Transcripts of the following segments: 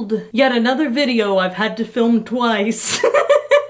Behold, yet another video I've had to film twice.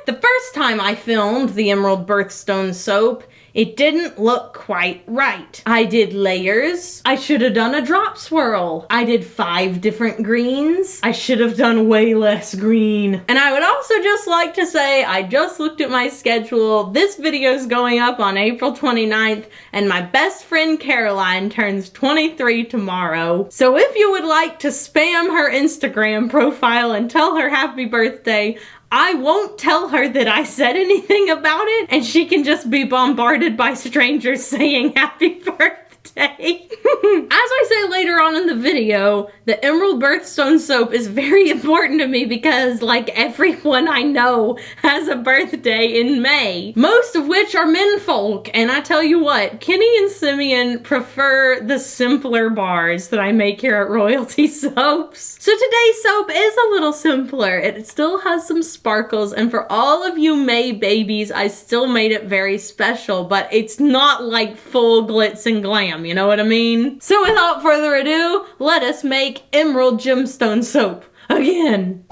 The first time I filmed the Emerald Birthstone soap, it didn't look quite right. I did layers. I should have done a drop swirl. I did 5 different greens. I should have done way less green. And I would also just like to say, I just looked at my schedule. This video is going up on April 29th, and my best friend Caroline turns 23 tomorrow. So if you would like to spam her Instagram profile and tell her happy birthday, I won't tell her that I said anything about it, and she can just be bombarded by strangers saying happy birthday. As I say later on in the video, the Emerald Birthstone soap is very important to me because, like, everyone I know has a birthday in May, most of which are menfolk, and I tell you what, Kenny and Simeon prefer the simpler bars that I make here at Royalty Soaps. So today's soap is a little simpler. It still has some sparkles, and for all of you May babies, I still made it very special, but it's not like full glitz and glam, you know what I mean? So without further ado, let us make Emerald Gemstone soap again.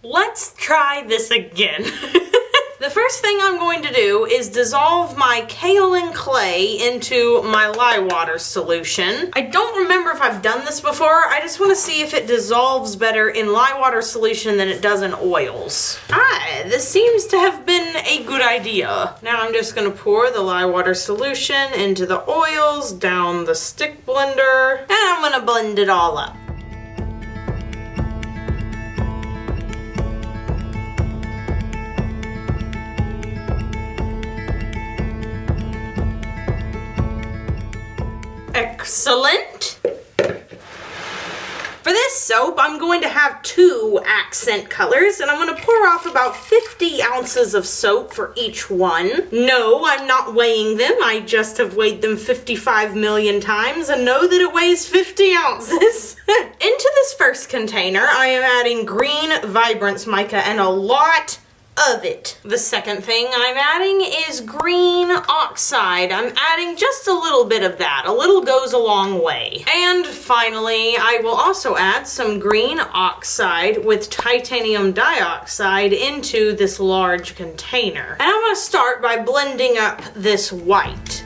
Let's try this again. The first thing I'm going to do is dissolve my kaolin clay into my lye water solution. I don't remember if I've done this before. I just want to see if it dissolves better in lye water solution than it does in oils. This seems to have been a good idea. Now I'm just going to pour the lye water solution into the oils down the stick blender, and I'm going to blend it all up. Excellent. For this soap, I'm going to have 2 accent colors, and I'm going to pour off about 50 ounces of soap for each one. No, I'm not weighing them. I just have weighed them 55 million times and know that it weighs 50 ounces. Into this first container, I am adding green Vibrance mica and a lot of it. The second thing I'm adding is green oxide. I'm adding just a little bit of that. A little goes a long way. And finally, I will also add some green oxide with titanium dioxide into this large container. And I'm going to start by blending up this white.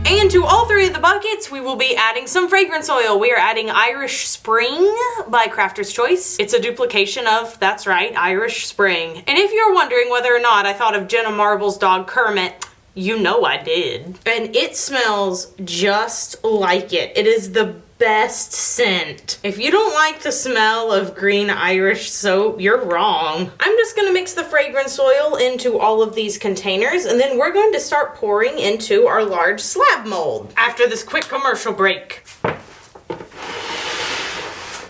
Into all 3 of the buckets, we will be adding some fragrance oil. We are adding Irish Spring by Crafter's Choice. It's a duplication of, that's right, Irish Spring. And if you're wondering whether or not I thought of Jenna Marbles' dog Kermit, you know I did. And it smells just like it. It is the best scent. If you don't like the smell of green Irish soap, you're wrong. I'm just gonna mix the fragrance oil into all of these containers, and then we're going to start pouring into our large slab mold after this quick commercial break.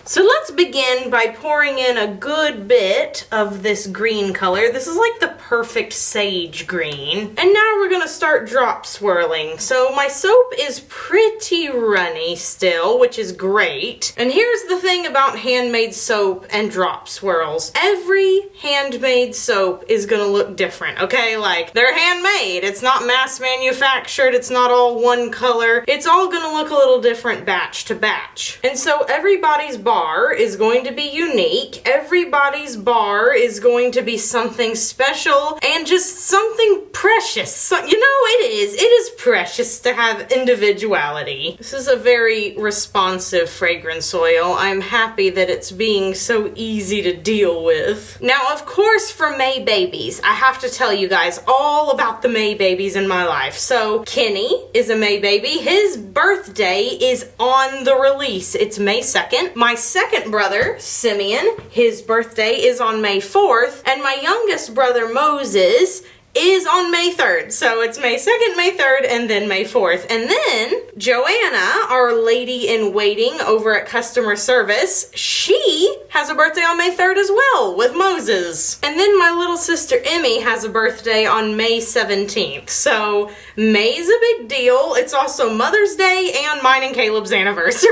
So let's begin by pouring in a good bit of this green color. This is like the perfect sage green. And now we're gonna start drop swirling. So my soap is pretty runny still, which is great. And here's the thing about handmade soap and drop swirls. Every handmade soap is gonna look different, okay? Like, they're handmade. It's not mass manufactured. It's not all one color. It's all gonna look a little different batch to batch. And so everybody's bar is going to be unique. Everybody's bar is going to be something special and just something precious. So, you know, it is precious to have individuality. This is a very responsive fragrance oil. I'm happy that it's being so easy to deal with. Now, of course, for May babies, I have to tell you guys all about the May babies in my life. So Kenny is a May baby. His birthday is on the release. It's May 2nd. My second brother, Simeon, his birthday is on May 4th, and my youngest brother, Moses, is on May 3rd. So it's May 2nd, May 3rd, and then May 4th. And then Joanna, our lady in waiting over at customer service, she has a birthday on May 3rd as well with Moses. And then my little sister Emmy has a birthday on May 17th. So May's a big deal. It's also Mother's Day and mine and Caleb's anniversary.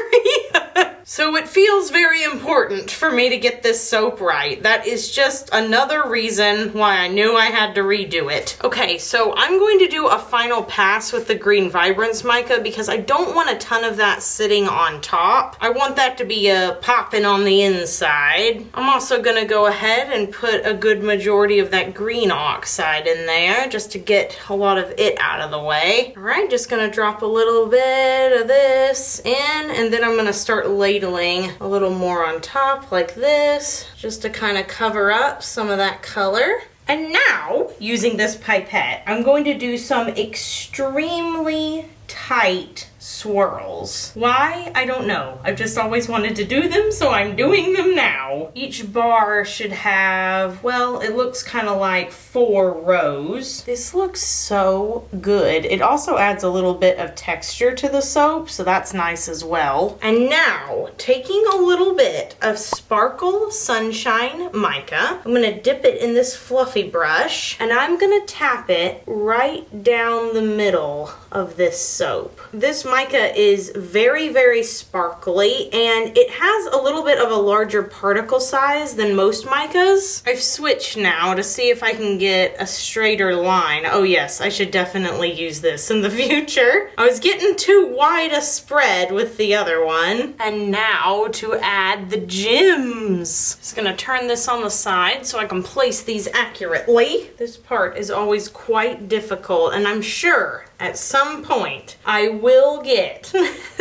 So it feels very important for me to get this soap right. That is just another reason why I knew I had to redo it. Okay, so I'm going to do a final pass with the Green Vibrance mica because I don't want a ton of that sitting on top. I want that to be popping on the inside. I'm also gonna go ahead and put a good majority of that green oxide in there just to get a lot of it out of the way. All right, just gonna drop a little bit of this in, and then I'm gonna start ladling a little more on top like this, just to kind of cover up some of that color. And now, using this pipette, I'm going to do some extremely tight swirls. Why? I don't know. I've just always wanted to do them, so I'm doing them now. Each bar should have, well, it looks kind of like 4 rows. This looks so good. It also adds a little bit of texture to the soap, so that's nice as well. And now, taking a little bit of Sparkle Sunshine Mica, I'm gonna dip it in this fluffy brush, and I'm gonna tap it right down the middle of this soap. This mica is very, very sparkly, and it has a little bit of a larger particle size than most micas. I've switched now to see if I can get a straighter line. Oh yes, I should definitely use this in the future. I was getting too wide a spread with the other one. And now to add the gems. Just gonna turn this on the side so I can place these accurately. This part is always quite difficult, and I'm sure at some point I will get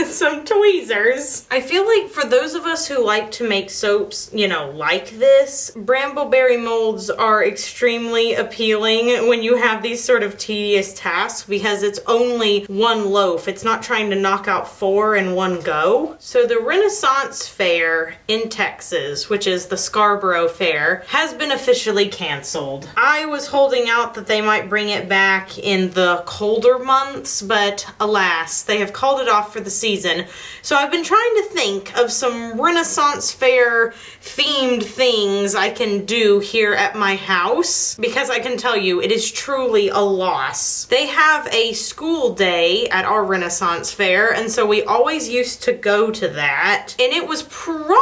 some tweezers. I feel like for those of us who like to make soaps, you know, like this, Brambleberry molds are extremely appealing when you have these sort of tedious tasks because it's only one loaf. It's not trying to knock out 4 in one go. So the Renaissance Fair in Texas, which is the Scarborough Fair, has been officially canceled. I was holding out that they might bring it back in the colder months, but alas, they have called it off for the season. So I've been trying to think of some Renaissance Fair themed things I can do here at my house, because I can tell you it is truly a loss. They have a school day at our Renaissance Fair, and so we always used to go to that, and it was probably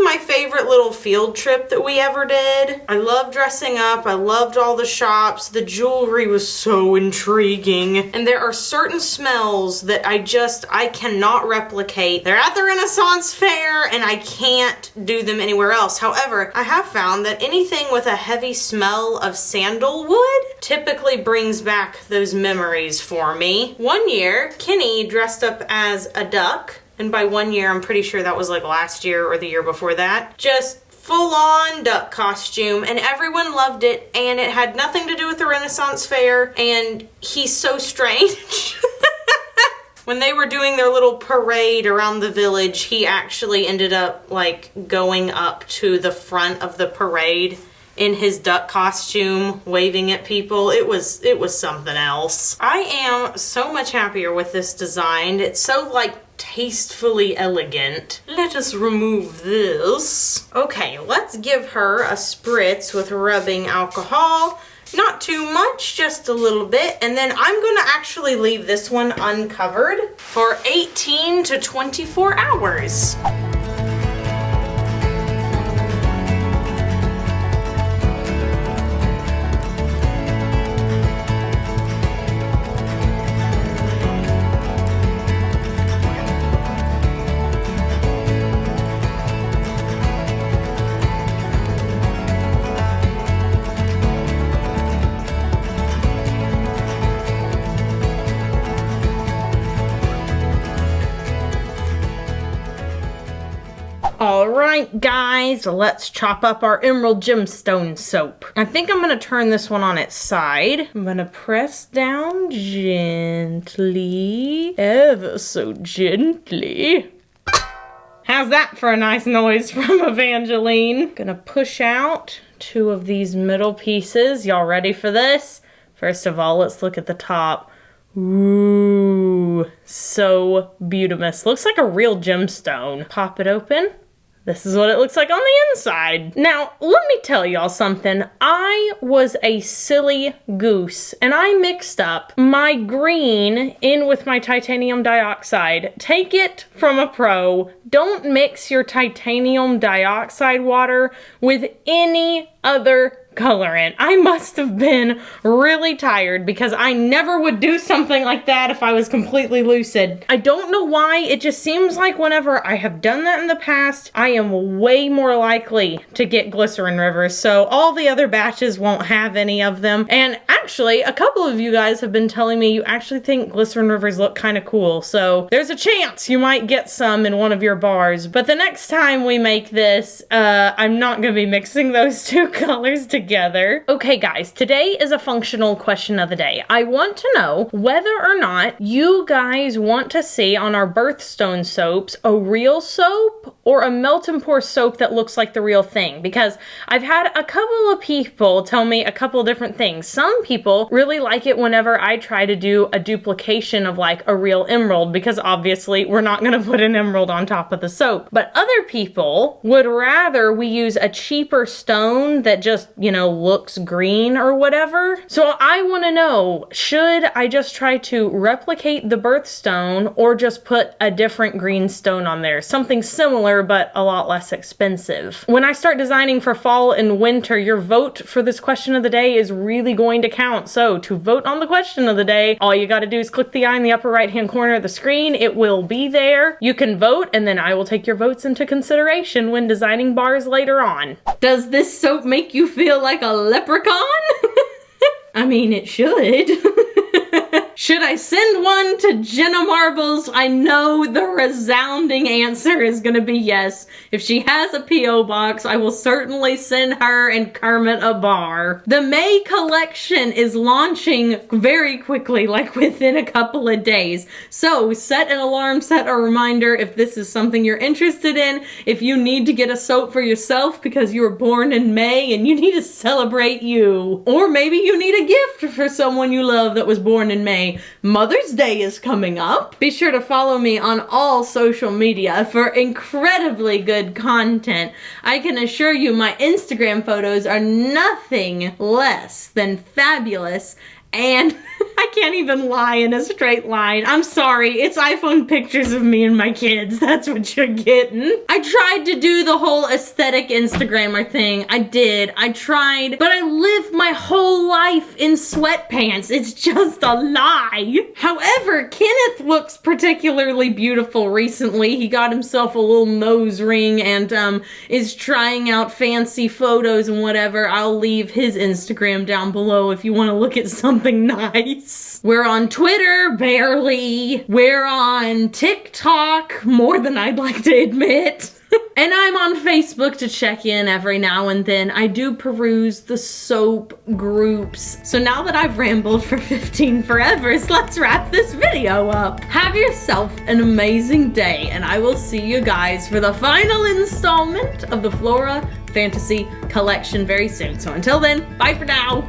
my favorite little field trip that we ever did. I loved dressing up. I loved all the shops. The jewelry was so intriguing. And there are certain smells that I cannot replicate. They're at the Renaissance Fair and I can't do them anywhere else. However, I have found that anything with a heavy smell of sandalwood typically brings back those memories for me. One year, Kenny dressed up as a duck. And by 1 year, I'm pretty sure that was like last year or the year before that. Just full-on duck costume, and everyone loved it, and it had nothing to do with the Renaissance Fair, and he's so strange. When they were doing their little parade around the village, he actually ended up like going up to the front of the parade in his duck costume, waving at people. It was something else. I am so much happier with this design. It's so like tastefully elegant. Let us remove this. Okay, let's give her a spritz with rubbing alcohol. Not too much, just a little bit. And then I'm gonna actually leave this one uncovered for 18 to 24 hours. Alright guys, let's chop up our emerald gemstone soap. I think I'm going to turn this one on its side. I'm going to press down gently, ever so gently. How's that for a nice noise from Evangeline? Gonna push out 2 of these middle pieces. Y'all ready for this? First of all, let's look at the top. Ooh, so beautiful. Looks like a real gemstone. Pop it open. this is what it looks like on the inside. Now, let me tell y'all something. I was a silly goose, and I mixed up my green in with my titanium dioxide. Take it from a pro. Don't mix your titanium dioxide water with any other colorant. I must have been really tired because I never would do something like that if I was completely lucid. I don't know why, it just seems like whenever I have done that in the past, I am way more likely to get glycerin rivers, so all the other batches won't have any of them. And actually, a couple of you guys have been telling me you actually think glycerin rivers look kind of cool, so there's a chance you might get some in one of your bars. But the next time we make this, I'm not gonna be mixing those two colors together. Okay guys, today is a functional question of the day. I want to know whether or not you guys want to see on our Birthstone soaps a real soap or a melt and pour soap that looks like the real thing, because I've had a couple of people tell me a couple different things. Some people really like it whenever I try to do a duplication of like a real emerald, because obviously we're not going to put an emerald on top of the soap. But other people would rather we use a cheaper stone that just, you know, looks green or whatever. So I want to know, should I just try to replicate the Birthstone or just put a different green stone on there? Something similar but a lot less expensive. When I start designing for fall and winter, your vote for this question of the day is really going to count. So to vote on the question of the day, all you got to do is click the eye in the upper right hand corner of the screen. It will be there. You can vote, and then I will take your votes into consideration when designing bars later on. Does this soap make you feel like a leprechaun? I mean, it should. Should I send one to Jenna Marbles? I know the resounding answer is gonna be yes. If she has a P.O. box, I will certainly send her and Kermit a bar. The May collection is launching very quickly, like within a couple of days. So set an alarm, set a reminder if this is something you're interested in. If you need to get a soap for yourself because you were born in May and you need to celebrate you. Or maybe you need a gift for someone you love that was born in May. Mother's Day is coming up. Be sure to follow me on all social media for incredibly good content. I can assure you my Instagram photos are nothing less than fabulous, and I can't even lie in a straight line. I'm sorry, it's iPhone pictures of me and my kids. That's what you're getting. I tried to do the whole aesthetic Instagrammer thing. I did. I tried, but I lived my whole life in sweatpants. It's just a lie. However, Kenneth looks particularly beautiful recently. He got himself a little nose ring and is trying out fancy photos and whatever. I'll leave his Instagram down below if you want to look at something nice. We're on Twitter, barely. We're on TikTok, more than I'd like to admit. And I'm on Facebook to check in every now and then. I do peruse the soap groups. So now that I've rambled for 15 forevers, let's wrap this video up. Have yourself an amazing day, and I will see you guys for the final installment of the Flora Fantasy Collection very soon. So until then, bye for now.